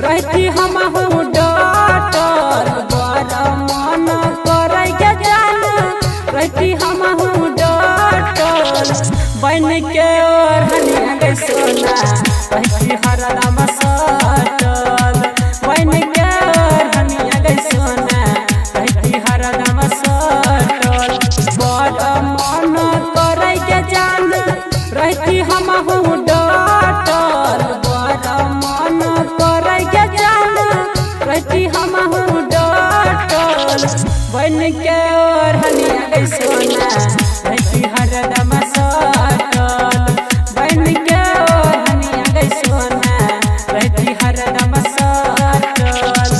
रहती हम डटल बड़ मन करे के जान रहती हम डटल बन के ओढ़निया गई सोना रहती हरदम सटल बन के ओढ़निया गई सोना रहती हरदम सटल बड़ मन करे के जान रहती हम डटल बड़ मन करे के जान रहती हम डटल बन के ओढ़निया गई सोना रहती हरदम सटल बन के ओढ़निया गई सोना रहती हरदम सटल।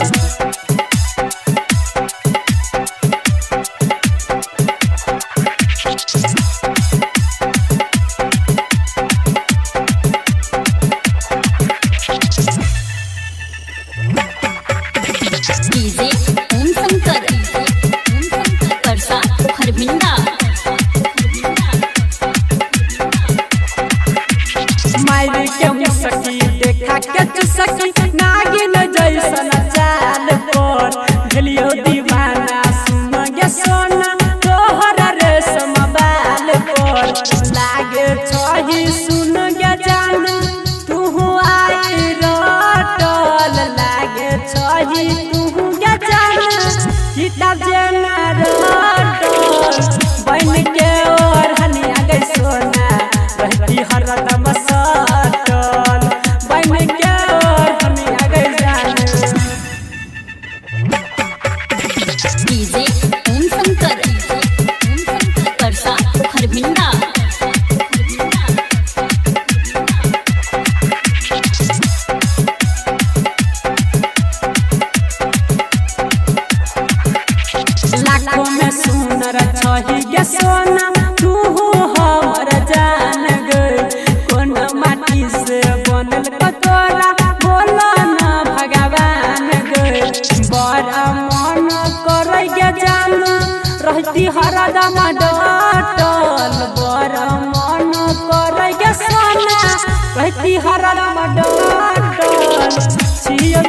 डीजे ओम शंकर परसा हरबिंदा मायरे के मुसकी देखा के सकी नागिन जैसन चाल पर भेलियो दीवाना सुन गे सोना तोहर रेशम बाल पर लागे छही सुन गे जान तू आई रटल लागे छही तू गे जान किताब जना रटल बन के ओढ़निया गई सोना रहती हरदम सटल बन के ओढ़निया गई जान। डीजे ओम शंकर परसा हरबिंदा लाखों में सुनर छही गे सोना तू हमर जान गई कोन माटी से बनल कतोरा बोला न भगवान गई बड़ा मन करे गे जान रहती हरदम डटल बड़ा मन करे गे सोना रहती हरदम डटल छियो